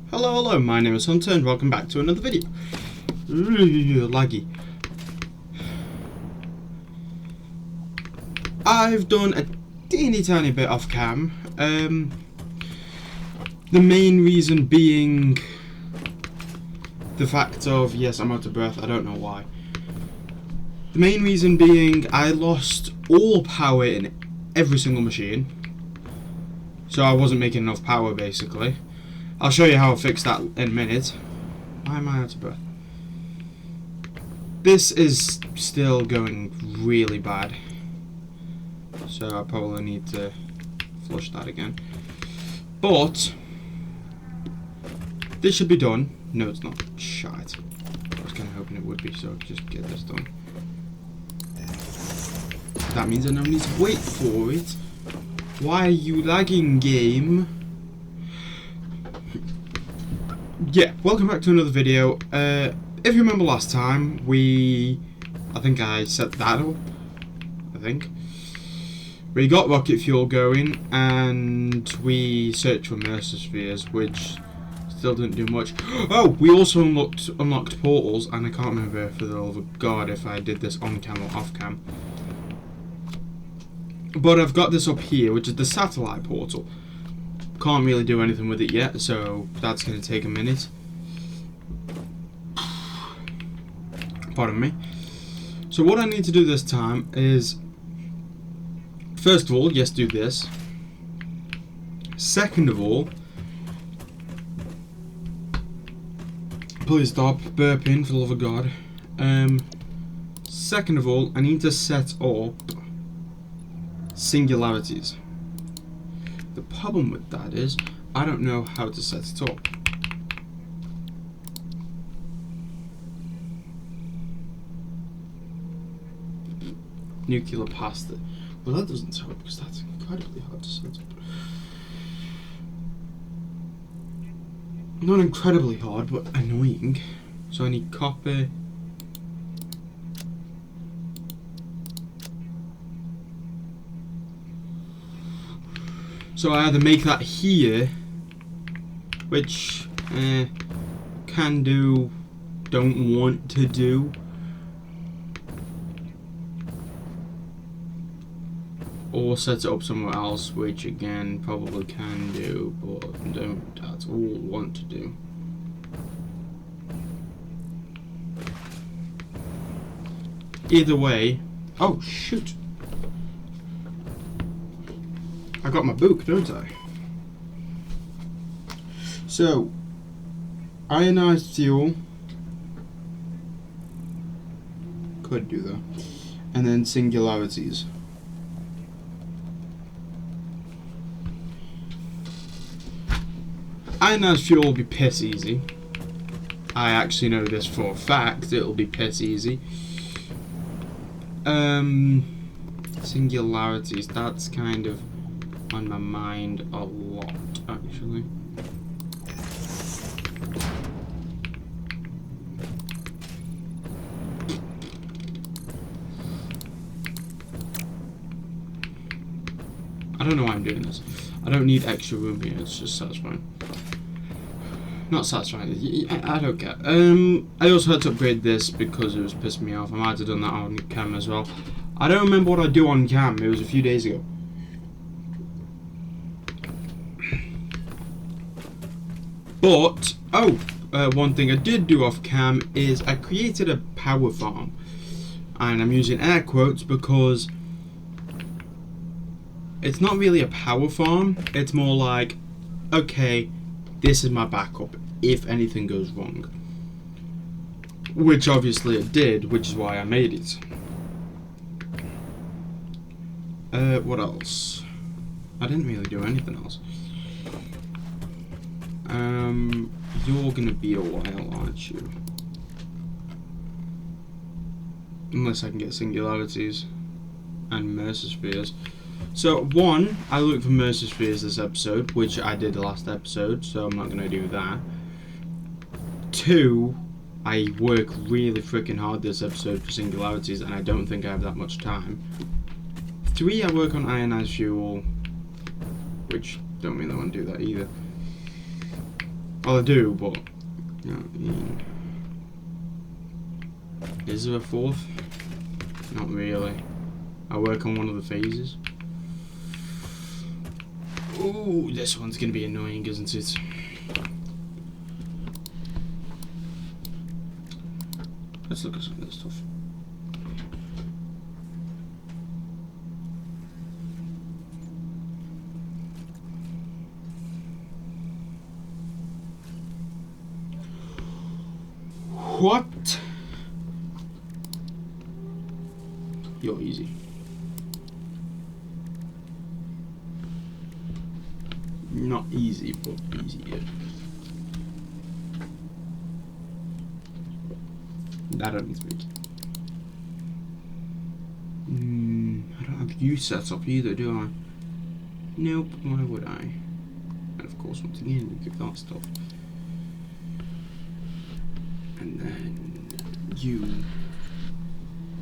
Hello, my name is Hunter and welcome back to another video. Laggy. I've done a teeny tiny bit off cam. The main reason being the fact of, yes, I'm out of breath, I don't know why. The main reason being I lost all power in every single machine. So I wasn't making enough power basically. I'll show you how I fix that in a minute. Why am I out of breath? This is still going really bad. So I probably need to flush that again. But this should be done. No, it's not. Shite. I was kind of hoping it would be, so just get this done. That means I don't need to wait for it. Why are you lagging, game? Yeah, welcome back to another video. If you remember last time, I think I set that up. We got rocket fuel going, and we searched for Mercer spheres, which still didn't do much. Oh, we also unlocked portals, and I can't remember for the love of God if I did this on cam or off cam. But I've got this up here, which is the satellite portal. Can't really do anything with it yet, so that's going to take a minute. Pardon me. So what I need to do this time is, first of all, yes, do this. Second of all, please stop burping for the love of God. Second of all, I need to set up singularities. The problem with that is I don't know how to set it up. Nuclear pasta. Well, that doesn't help because that's incredibly hard to set up. Not incredibly hard, but annoying. So I need copper. So I either make that here, which can do, don't want to do. Or set it up somewhere else, which again probably can do, but don't at all want to do. Either way, oh shoot! I got my book, don't I? So, ionized fuel, could do that, and then singularities. Ionized fuel will be piss easy. I actually know this for a fact, it'll be piss easy. Singularities, that's kind of on my mind a lot, actually. I don't know why I'm doing this. I don't need extra room here, it's just satisfying. Not satisfying, I don't care. I also had to upgrade this because it was pissing me off. I might have done that on cam as well. I don't remember what I do on cam, it was a few days ago. But, one thing I did do off cam is I created a power farm. And I'm using air quotes because it's not really a power farm, it's more like, okay, this is my backup if anything goes wrong. Which obviously it did, which is why I made it. What else? I didn't really do anything else. You're gonna be a while, aren't you? Unless I can get singularities and Mercer spheres. So, one, I looked for Mercer spheres this episode, which I did the last episode, so I'm not gonna do that. Two, I work really freaking hard this episode for singularities, and I don't think I have that much time. 3, I work on ionized fuel, which don't really want to do that either. Well, I do, but you know what I mean. Is there a 4th? Not really. I work on one of the phases. Ooh, this one's gonna be annoying, isn't it? Let's look at some of this stuff. What? You're easy. Not easy, but easier. I don't need to make it. I don't have you set up either, do I? Nope, why would I? And of course, once again, we give that stuff. And then you,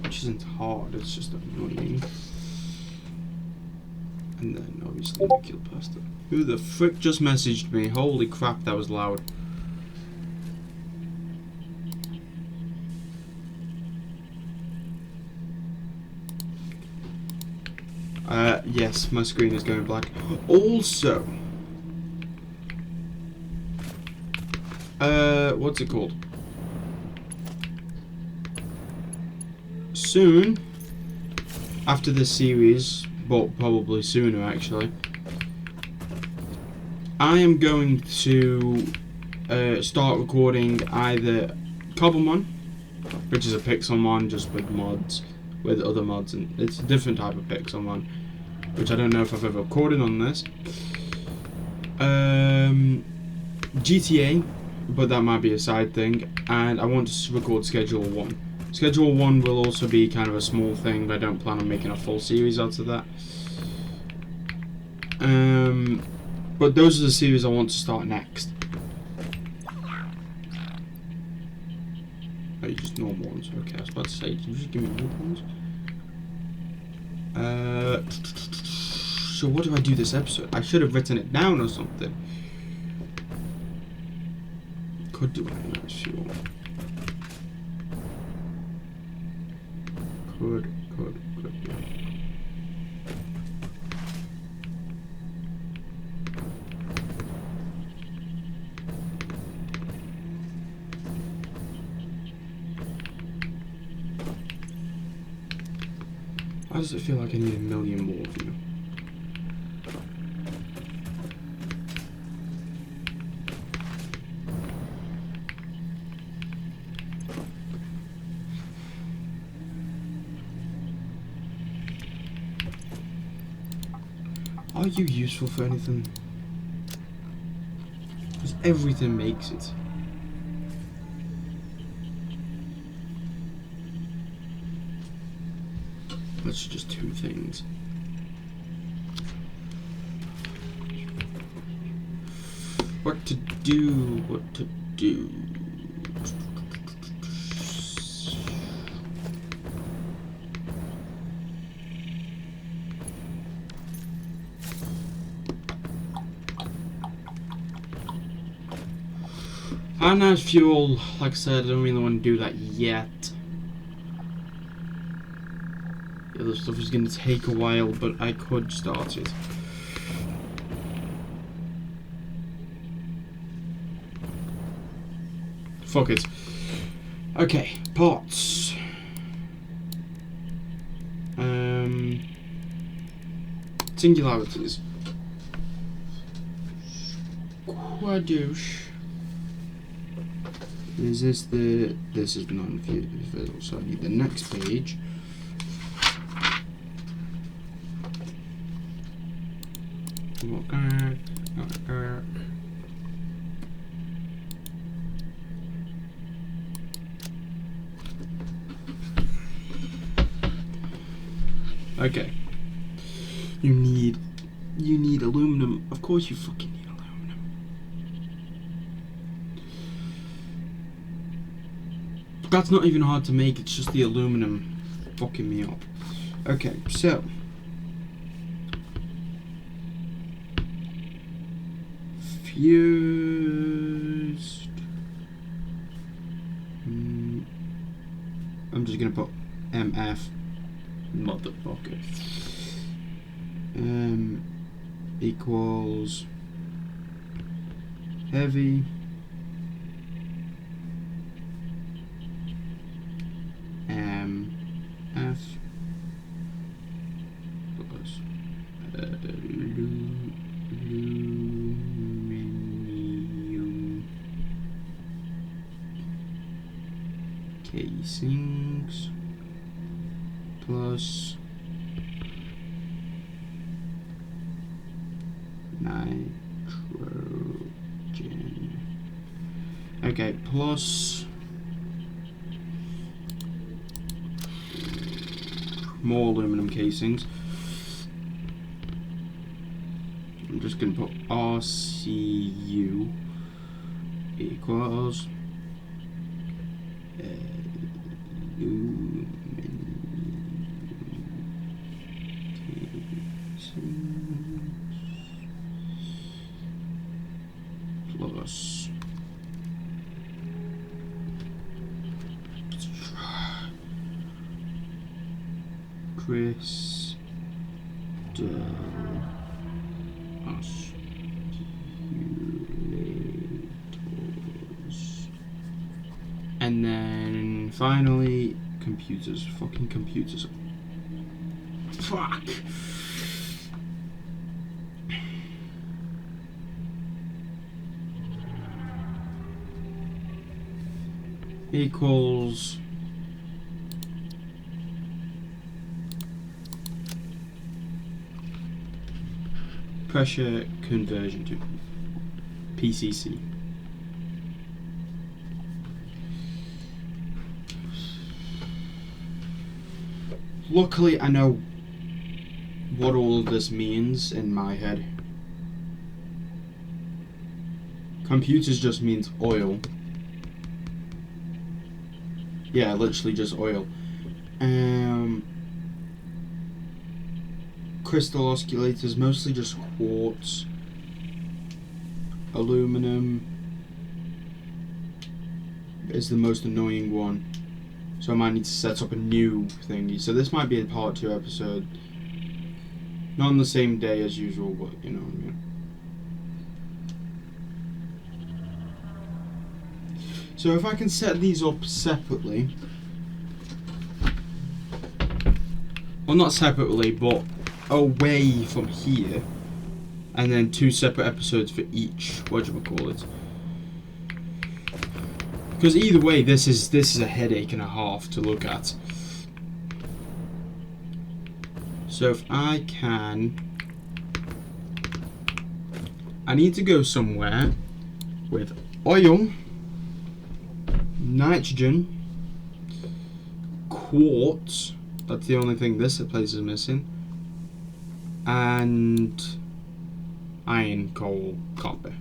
which isn't hard, it's just annoying. And then obviously we kill past it. Who the frick just messaged me? Holy crap, that was loud. Yes, my screen is going black. Also, what's it called? Soon, after this series, but probably sooner actually, I am going to start recording either Cobblemon, which is a Pixelmon just with mods, with other mods, and it's a different type of Pixelmon, which I don't know if I've ever recorded on this. GTA, but that might be a side thing, and I want to record Schedule 1. Schedule 1 will also be kind of a small thing, but I don't plan on making a full series out of that. But those are the series I want to start next. Oh, you just normal ones. Okay, I was about to say, can you just give me normal ones? So what do I do this episode? I should have written it down or something. Could do it, I'm not sure. Could do. Why does it feel like I need a million more of you? Are you useful for anything? Because everything makes it. That's just 2 things. What to do? What to do? Ionized fuel, like I said, I don't really want to do that yet. The other stuff is going to take a while, but I could start it. Fuck it. Okay, pots. Singularities. Quadouche. This is non-visible, so I need the next page. Okay. You need aluminum. Of course you fucking need aluminum. That's not even hard to make, it's just the aluminum fucking me up. Okay, so confused. I'm just gonna put MF. Motherfucker. Equals heavy MF plus aluminium casings plus nitrogen. Okay, plus more aluminum casings. I'm just gonna put RCU equals aluminum casings plus crystal osciillators. And then finally, computers. Fucking computers. Fuck! Equals pressure conversion to PCC. Luckily, I know what all of this means in my head. Computers just means oil. Yeah, literally just oil. Crystal oscillators, mostly just quartz. Aluminum is the most annoying one. So I might need to set up a new thingy. So this might be a part 2 episode. Not on the same day as usual, but you know what I mean. So if I can set these up separately. Well, not separately, but away from here. And then 2 separate episodes for each, whatchamacallit. Because either way, this is a headache and a half to look at. So if I can, I need to go somewhere with oil, nitrogen, quartz. That's the only thing this place is missing. And iron, coal, copper.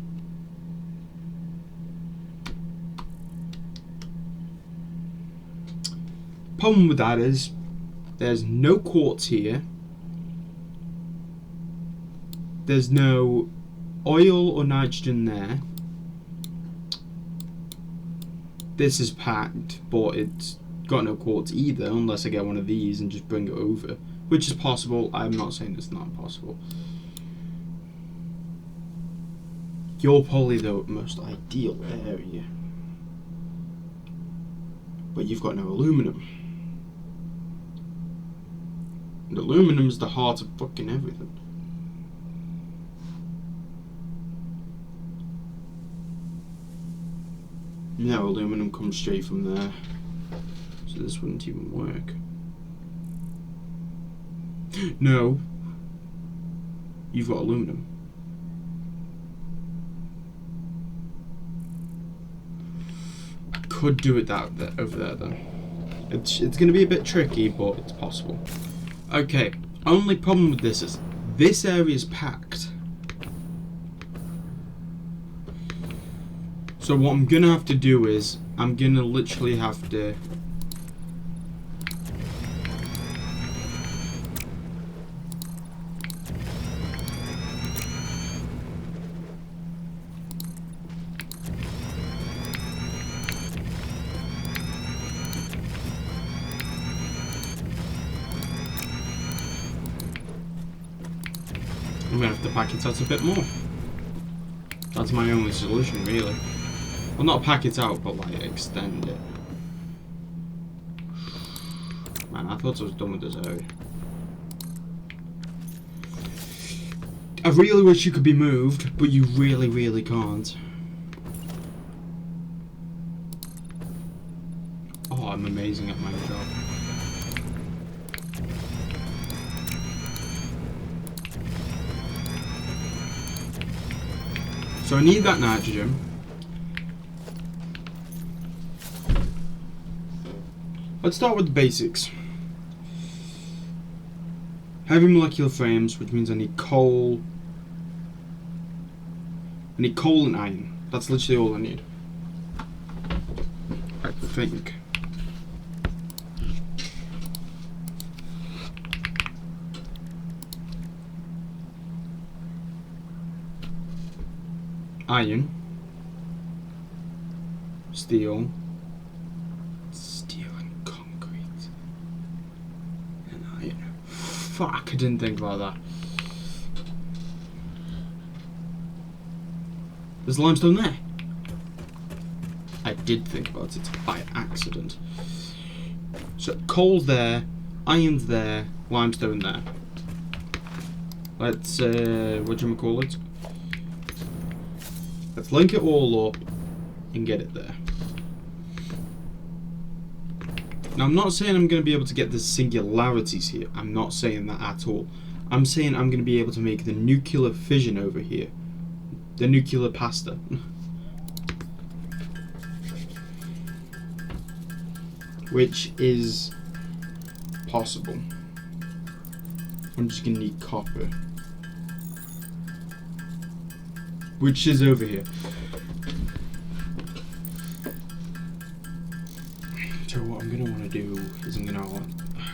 Problem with that is there's no quartz here. There's no oil or nitrogen there. This is packed, but it's got no quartz either, unless I get one of these and just bring it over, which is possible. I'm not saying it's not possible. You're probably the most ideal area, but you've got no aluminum. And aluminum is the heart of fucking everything. No, aluminum comes straight from there. So this wouldn't even work. No. You've got aluminum. I could do it that over there though. It's going to be a bit tricky, but it's possible. Okay, only problem with this is this area is packed. So what I'm going to have to do is I'm going to literally have to I'm gonna have to pack it out a bit more. That's my only solution, really. Well, not pack it out, but like extend it. Man, I thought I was done with this area. I really wish you could be moved, but you really, really can't. Oh, I'm amazing at my job. So I need that nitrogen. Let's start with the basics. Heavy molecular frames, which means I need coal. I need coal and iron. That's literally all I need. I think. Iron. Steel. Steel and concrete. And iron. Fuck, I didn't think about that. There's limestone there. I did think about it by accident. So coal's there, iron's there, limestone there. Let's whatchamacallit? Let's link it all up and get it there. Now I'm not saying I'm going to be able to get the singularities here. I'm not saying that at all. I'm saying I'm going to be able to make the nuclear fission over here. The nuclear pasta. Which is possible. I'm just going to need copper. Which is over here. So what I'm going to want to do is I'm going to want...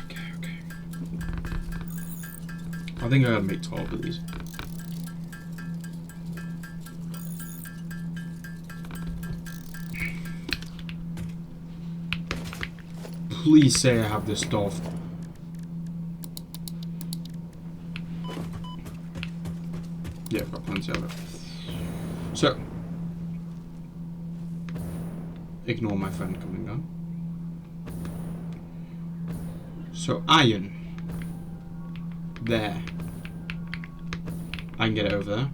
Okay. I think I gotta make 12 of these. Please say I have this stuff. Yeah, I've got plenty of it. So, ignore my friend coming down. So, iron. There. I can get it over there.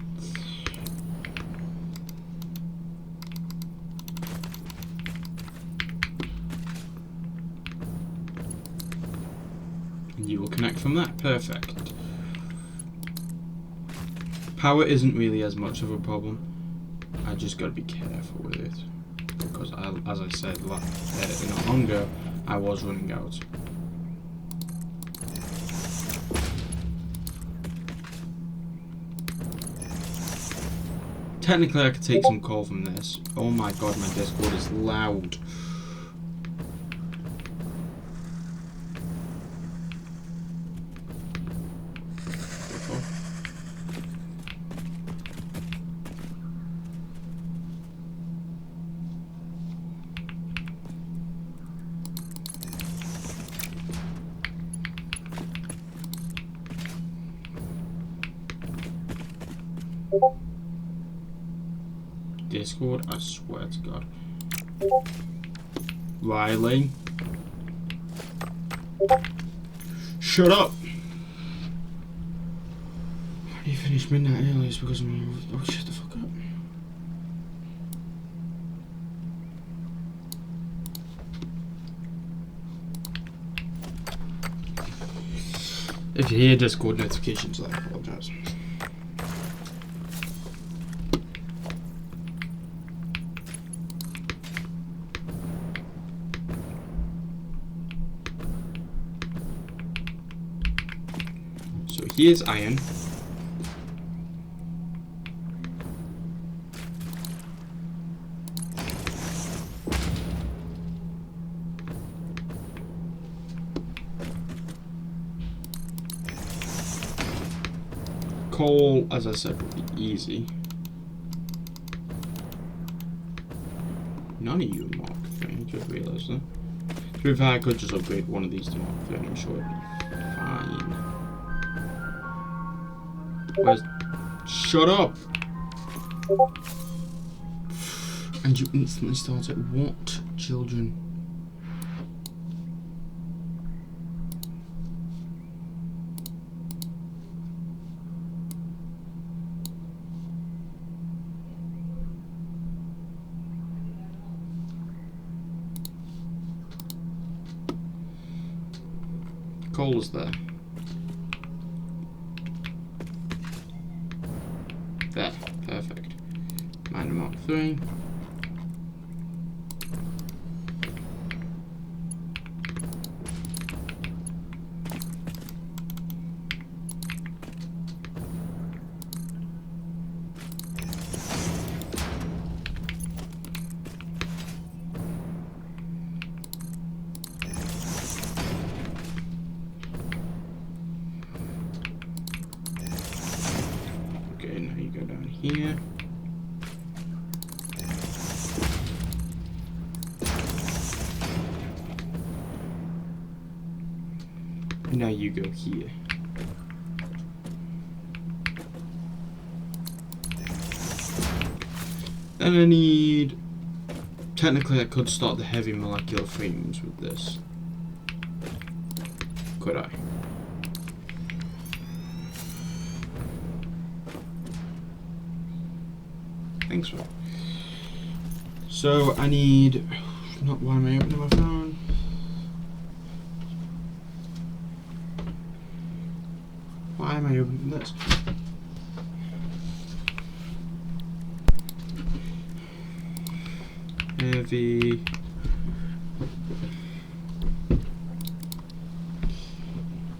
And you will connect from that. Perfect. Power isn't really as much of a problem. I just gotta be careful with it. Because, as I said not long ago, I was running out. Technically, I could take some coal from this. Oh my god, my Discord is loud. Discord, I swear to God. Riley. Shut up! Why do you finish midnight early? It's because I'm... Oh, shut the fuck up. If you hear Discord notifications, I apologise. Here's iron. Coal, as I said, would be easy. None of you Mark 3, just realised that. To be fair, I could just upgrade one of these to Mark 3 and I'm sure it'd be fine. Where's... Shut up! And you instantly start it. What children? Coal's there. There, perfect. Miner Mark 3. Okay, now you go down here. And now you go here. Then I need... Technically I could start the heavy molecular frames with this. Could I? I think so. So I need... Not why am I opening my phone? Why am I opening this? Heavy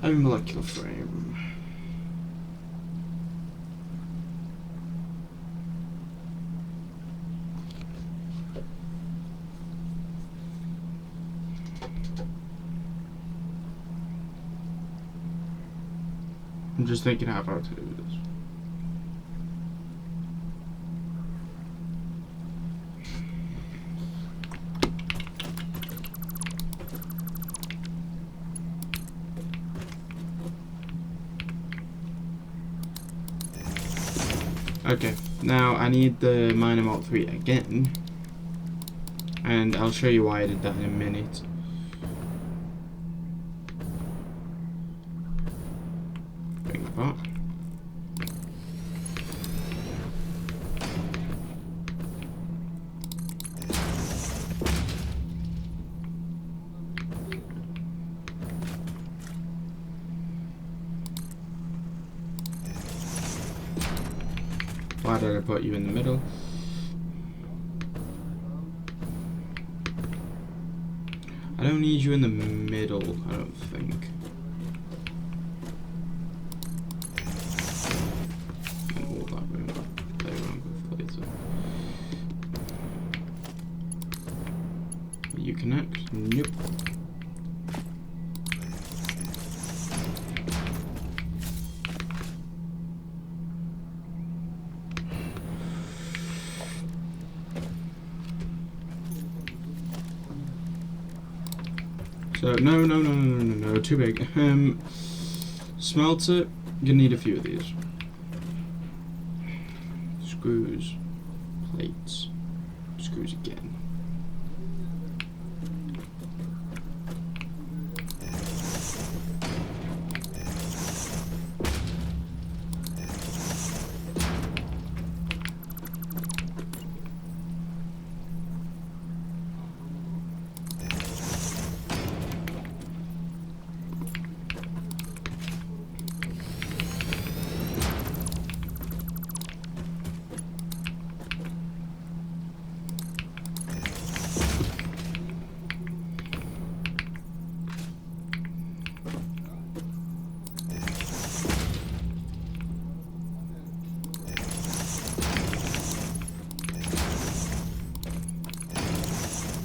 molecular frame. I'm just thinking how to do this. Okay, now I need the Miner Mark 3 again, and I'll show you why I did that in a minute. Bring it apart. Why did I put you in the middle? I don't need you in the middle, I don't think. And all that room. Play around with later. You connect? Nope. So, no, too big. Smelter, you need a few of these. Screws, plates, screws again.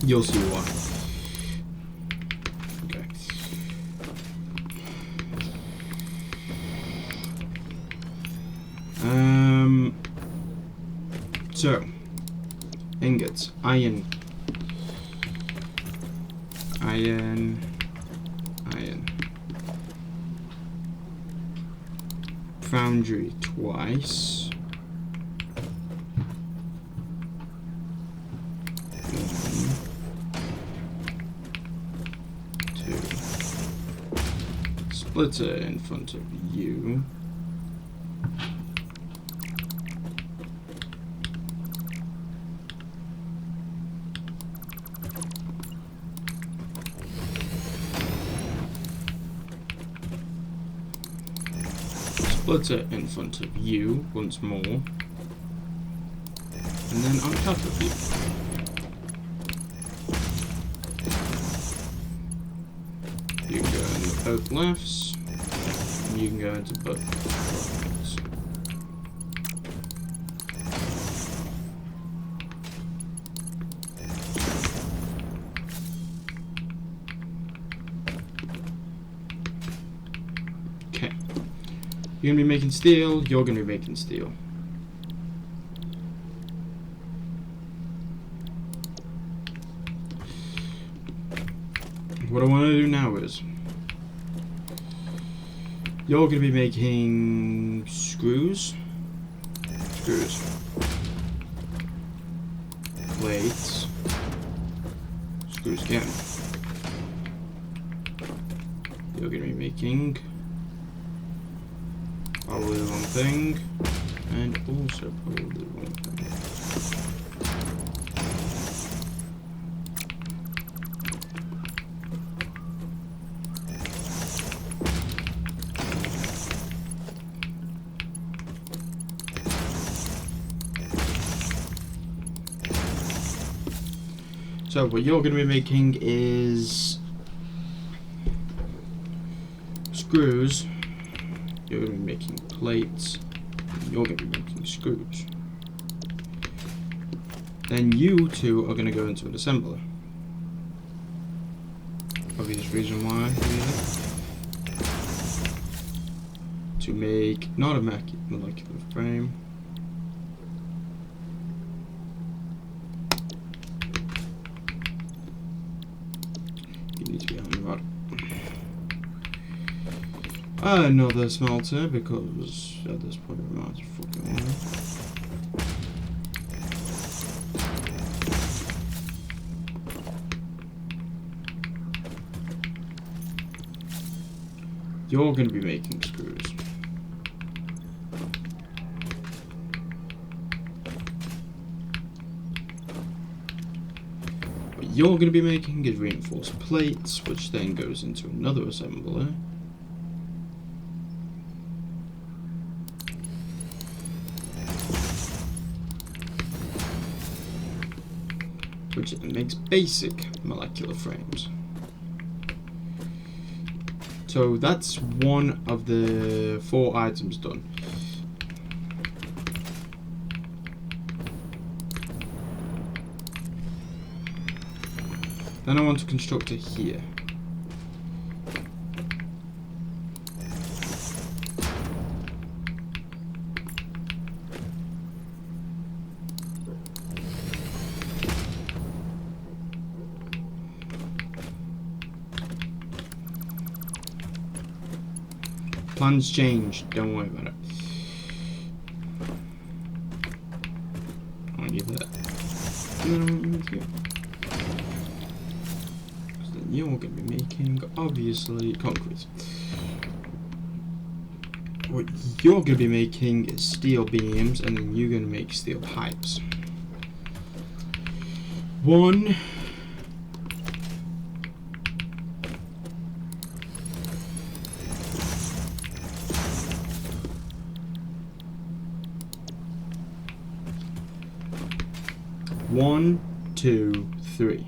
You'll see why. Okay. So, ingots, iron, foundry twice. 1, 2. Splitter in front of you. Splitter in front of you once more, and then on top of you. You can go into both lefts, and you can go into both rights. Okay. You're going to be making steel, you're going to be making steel. What I want to do now is, you're going to be making screws, plates, screws again. You're going to be making probably the wrong thing, and also probably the wrong thing. So what you're going to be making is screws. You're going to be making plates, and you're going to be making screws. Then you two are going to go into an assembler. Obvious reason why, really. To make not a molecular frame. You need to be on the rod. Another smelter, because at this point we might as well fucking on. You're going to be making screws. What you're going to be making is reinforced plates, which then goes into another assembler. Which makes basic molecular frames. So that's one of the 4 items done. Then I want to construct it here. Plans change, don't worry about it. I want you there. And then I want you here. Because then you're going to be making, obviously, concrete. What you're going to be making is steel beams, and then you're going to make steel pipes. 1, 1, 2, 3.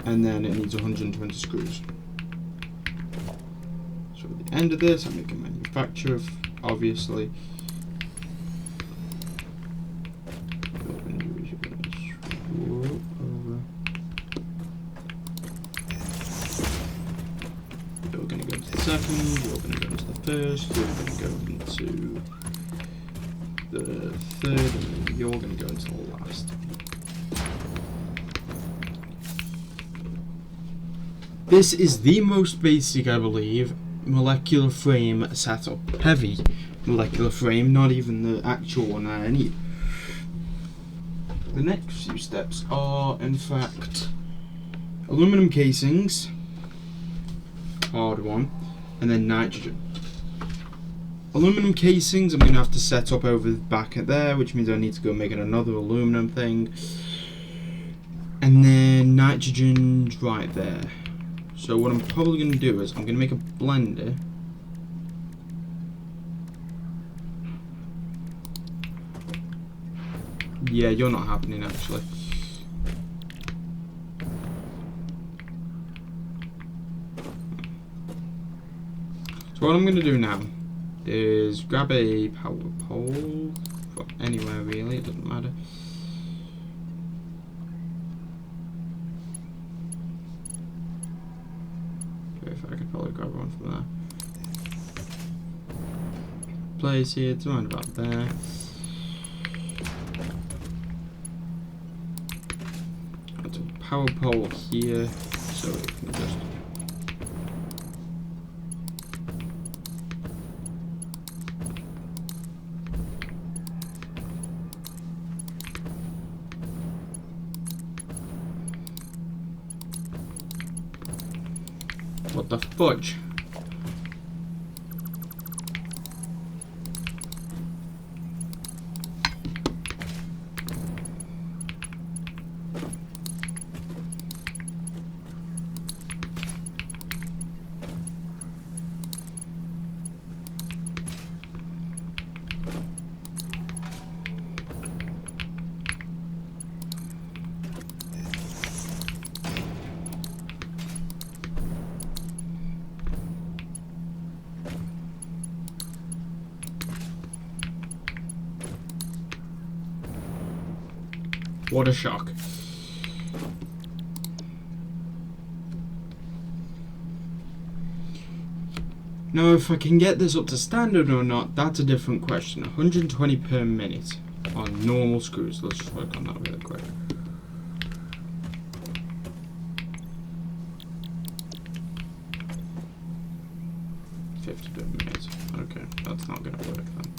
And then it needs 120 screws. So at the end of this, I make a manufacturer, obviously. You're going to go into the second, you're going to go into the first, you're going to go into the third, and then you're going to go into the last. This is the most basic, I believe, molecular frame setup. Heavy molecular frame, not even the actual one I need. The next few steps are, in fact, aluminum casings, hard one, and then nitrogen. Aluminum casings I'm going to have to set up over the back at there, which means I need to go make another aluminum thing. And then nitrogen's right there. So what I'm probably going to do is I'm going to make a blender. Yeah, you're not happening actually. So what I'm going to do now is grab a power pole from anywhere really, it doesn't matter. If I could probably grab one from there. Place here, it's around about there. That's a power pole here, so it can just. What the fudge? What a shock. Now if I can get this up to standard or not, that's a different question. 120 per minute on normal screws. Let's just work on that really quick. $50 per minute. Okay, that's not gonna work then.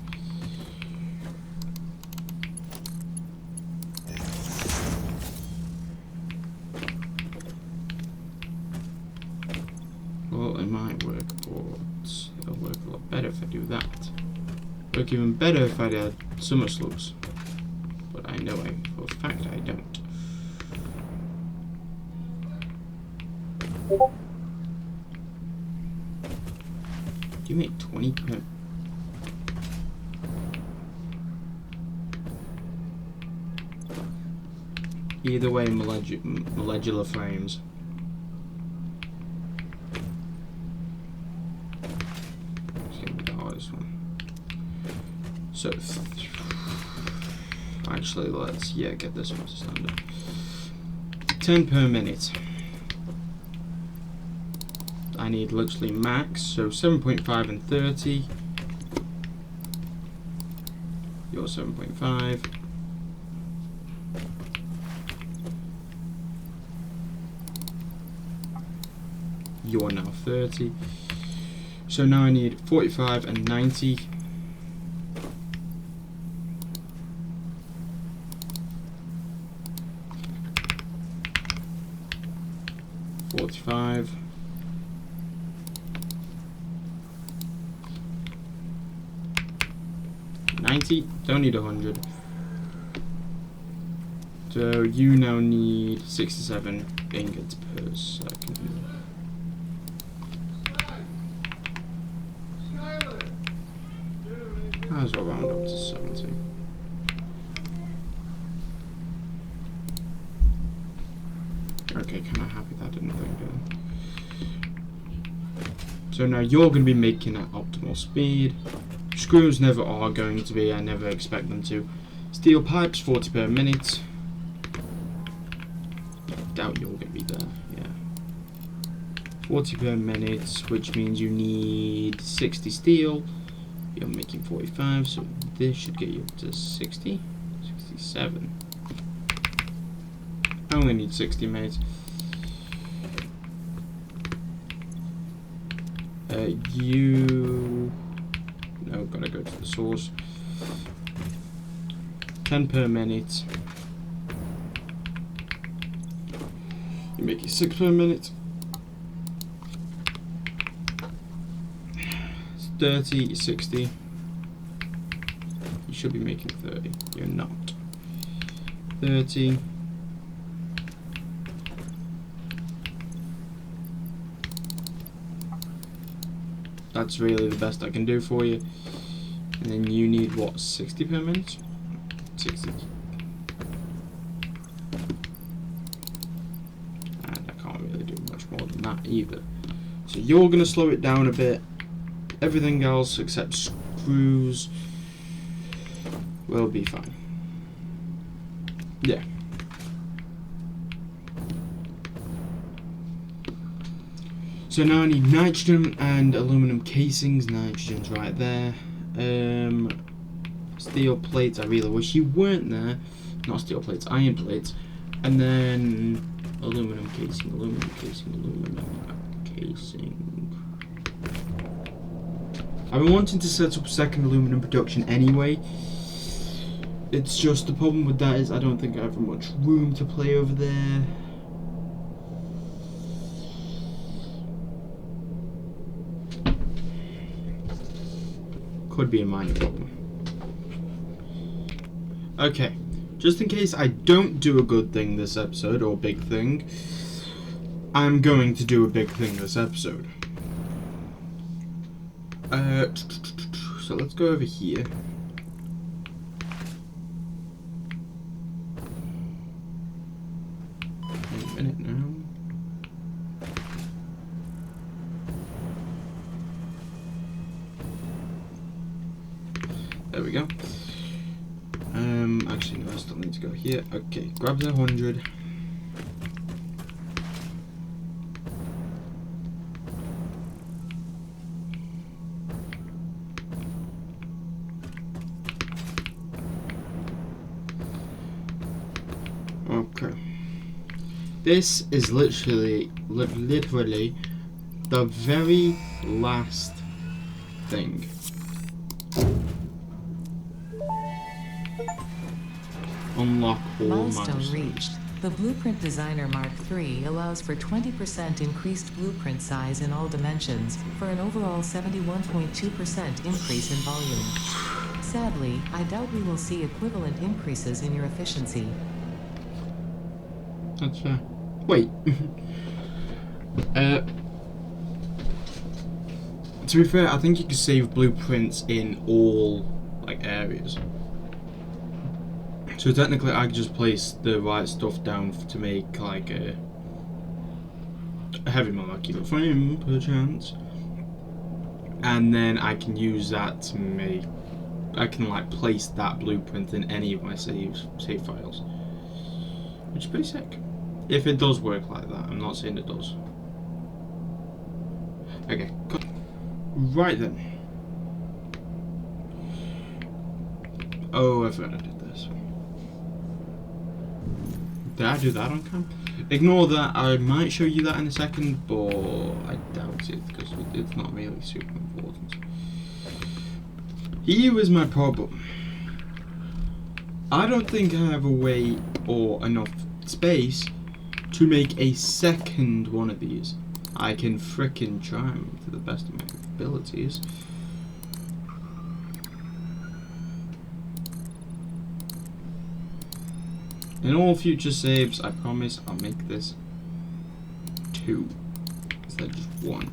Well, it might work, but it'll work a lot better if I do that. Work even better if I did summer slugs. But I know for a fact I don't. Do you make 20 per? Either way, molecular frames. So, actually, let's get this one to standard. 10 per minute. I need literally max, so 7.5 and 30. You're 7.5. You're now 30. So now I need 45 and 90. 45. Don't need 100. So you now need 67 ingots per second. Might as well round up to 70. Okay, kind of happy that didn't think down. So now you're going to be making at optimal speed. Screws never are going to be, I never expect them to. Steel pipes, 40 per minute. Doubt you're going to be there, yeah. 40 per minute, which means you need 60 steel. You're making 45, so this should get you up to 60, 67. I only need 60, mate. No, gotta go to the source. 10 per minute. You make it 6 per minute. It's 30, 60. You should be making 30. You're not. 30. That's really the best I can do for you. And then you need what, 60 per minute? 60. And I can't really do much more than that either. So you're gonna slow it down a bit. Everything else except screws will be fine. Yeah. So now I need nitrogen and aluminum casings. Nitrogen's right there. Steel plates, I really wish you weren't there. Not steel plates, iron plates. And then aluminum casing, aluminum casing, aluminum casing. I've been wanting to set up second aluminum production anyway. It's just the problem with that is I don't think I have much room to play over there. Could be a minor problem. Okay, just in case I don't do a good thing this episode, or big thing, I'm going to do a big thing this episode. So let's go over here. Wait a minute now. There we go. Actually, no, I still need to go here. Okay, grab the 100. Okay. This is literally the very last thing. Unlock all milestone reached. The Blueprint Designer Mark III allows for 20% increased blueprint size in all dimensions, for an overall 71.2% increase in volume. Sadly, I doubt we will see equivalent increases in your efficiency. That's fair. Wait. To be fair, I think you can save blueprints in all areas. So technically, I could just place the right stuff down to make a heavy molecular frame, perchance, and then I can use that to make. I can place that blueprint in any of my save files, which is pretty sick. If it does work like that, I'm not saying it does. Okay, right then. Oh, I forgot I did this. Did I do that on cam? Ignore that, I might show you that in a second, but I doubt it, because it's not really super important. Here is my problem. I don't think I have a way or enough space to make a second one of these. I can frickin' try them to the best of my abilities. In all future saves, I promise I'll make this 2 instead of just 1.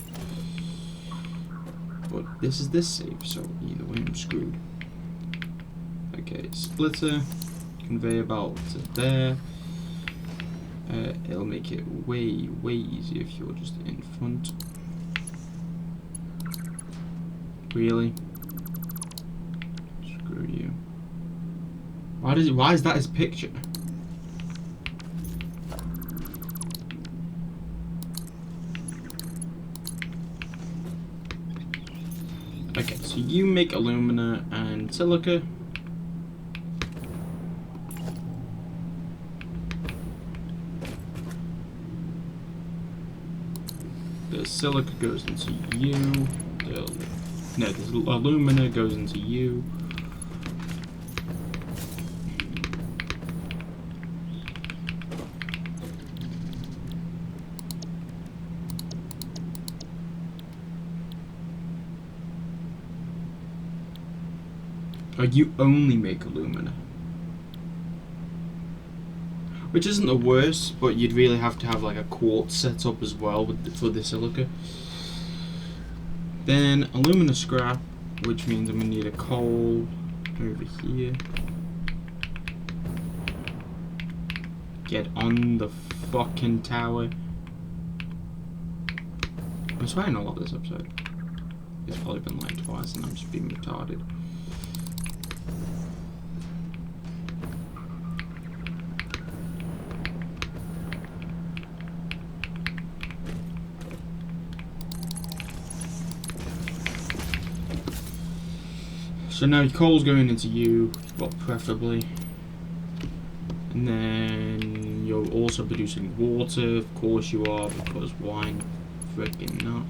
But this is this save, so either way I'm screwed. Okay, splitter, conveyor belt to there. It'll make it way easier if you're just in front. Really? Screw you. Why is that his picture? Okay, so you make alumina and silica. The silica goes into you. The alumina goes into you. Like, you only make alumina. Which isn't the worst, but you'd really have to have like a quartz setup as well for the silica. Then alumina scrap, which means I'm gonna need a coal over here. Get on the fucking tower. I'm swearing a lot this episode. It's probably been like twice and I'm just being retarded. So now your coal's going into you, well, preferably. And then you're also producing water, of course you are, because why freaking not?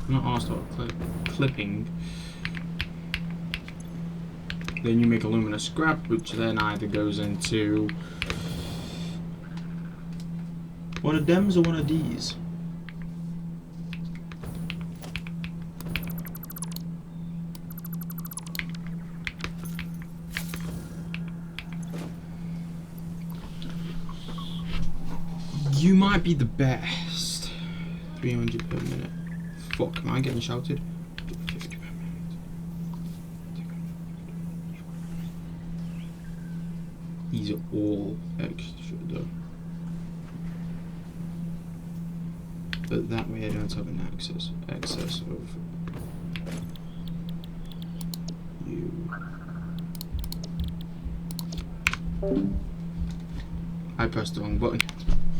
Not asked about clipping. Then you make alumina scrap, which then either goes into one of them's or one of these. You might be the best. 300 per minute. Fuck, am I getting shouted? 50 per minute. These are all extra though. But that way I don't have an excess of you. I pressed the wrong button.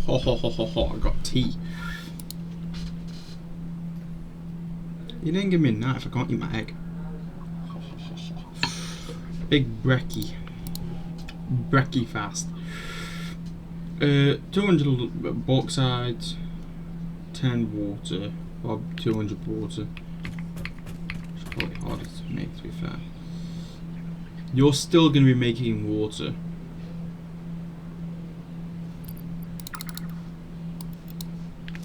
Ho ho ho ho ho, I got tea. You didn't give me a knife, I can't eat my egg. Big brekkie. Brekkie fast. 200 bauxite, 10 water, or 200 water. It's probably harder to make, to be fair. You're still going to be making water.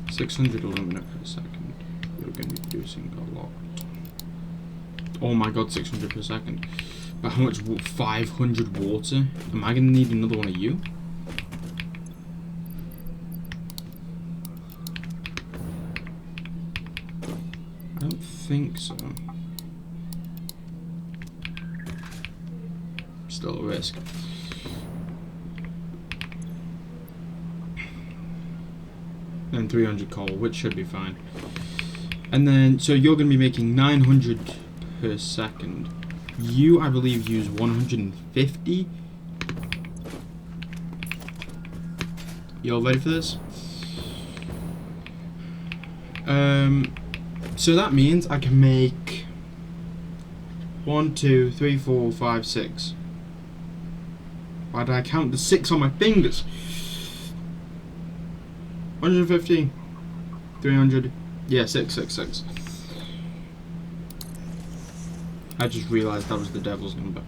$600 alumina per second. You're going to be producing a lot. Oh my god, 600 per second. But how much? 500 water? Am I going to need another one of you? I don't think so. Still a risk. And 300 coal, which should be fine. And then, so you're going to be making 900 per second. You, I believe, use 150. You all ready for this? So that means I can make 1, 2, 3, 4, 5, 6. Why did I count the 6 on my fingers? 150, 300, yeah, 666. I just realised that was the devil's number.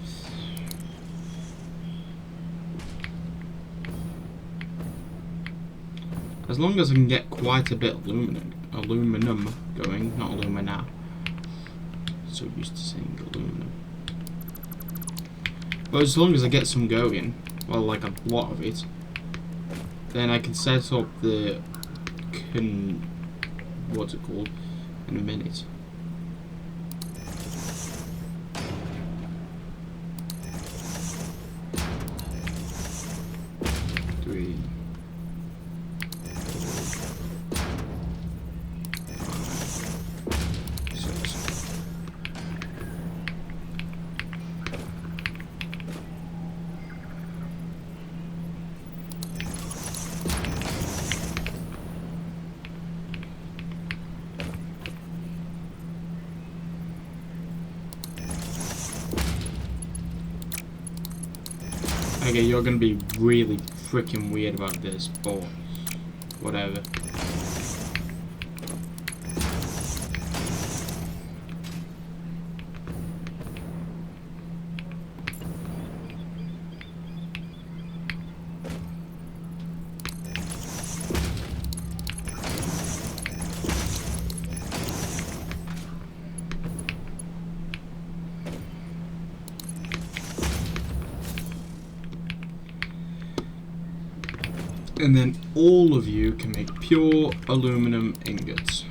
As long as I can get quite a bit of aluminum going, not alumina. So used to saying aluminum. But as long as I get some going, well, like a lot of it, then I can set up the what's it called in a minute. Three, 4, 5, 6. Okay, you're gonna be really freaking weird about this, but whatever. And then all of you can make pure aluminum ingots.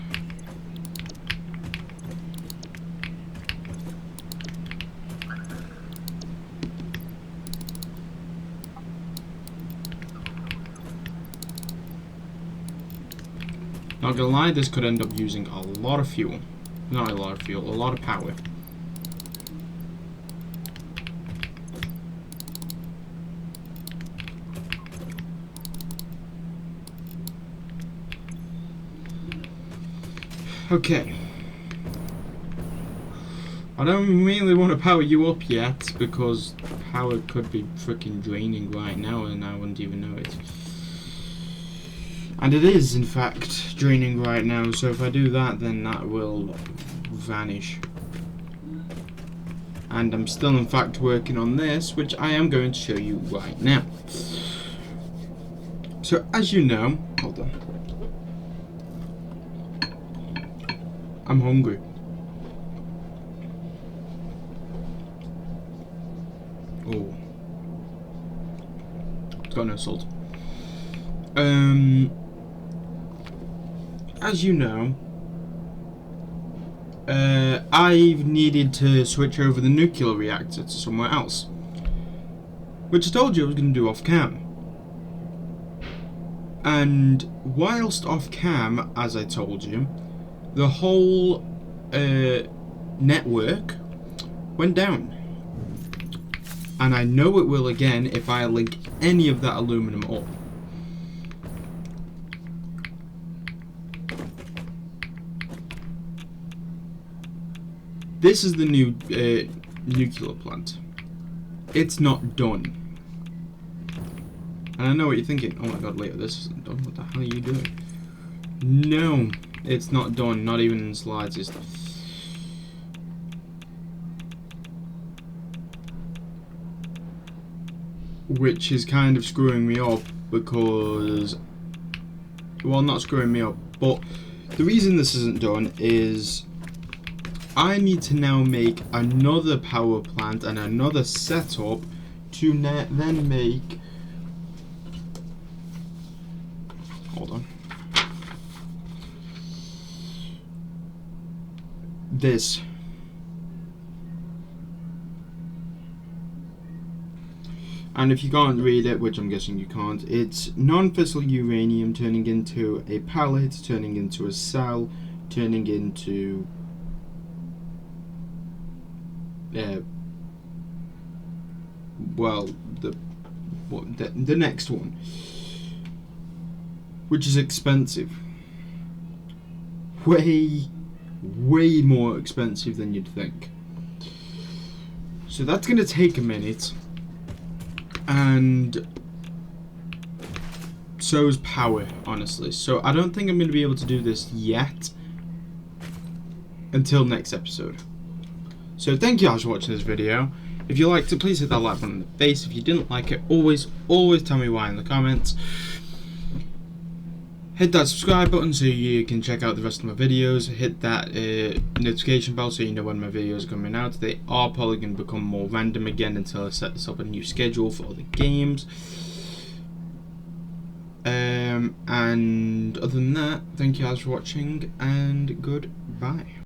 Not gonna lie, this could end up using a lot of fuel. Not a lot of fuel, a lot of power. Okay. I don't really want to power you up yet because power could be freaking draining right now and I wouldn't even know it. And it is, in fact, draining right now, so if I do that, then that will vanish. And I'm still, in fact, working on this, which I am going to show you right now. So, as you know, hold on. I'm hungry. Oh. It's got no salt. As you know, I've needed to switch over the nuclear reactor to somewhere else. Which I told you I was going to do off cam. And whilst off cam, as I told you, the whole network went down. And I know it will again if I link any of that aluminum up. This is the new nuclear plant. It's not done. And I know what you're thinking. Oh my god, Leo, this isn't done. What the hell are you doing? No, it's not done. Not even in the slightest. Which is kind of screwing me up because... Well, not screwing me up, but the reason this isn't done is... I need to now make another power plant and another setup to then make... Hold on. This. And if you can't read it, which I'm guessing you can't, it's non-fissile uranium turning into a pellet, turning into a cell, turning into... well, the next one, which is expensive, way more expensive than you'd think. So that's gonna take a minute, and so is power, honestly. So I don't think I'm gonna be able to do this yet until next episode. So thank you guys for watching this video. If you liked it, please hit that like button in the face. If you didn't like it, always tell me why in the comments. Hit that subscribe button so you can check out the rest of my videos. Hit that notification bell so you know when my videos are coming out. They are probably going to become more random again until I set this up a new schedule for all the games. And other than that, thank you guys for watching and goodbye.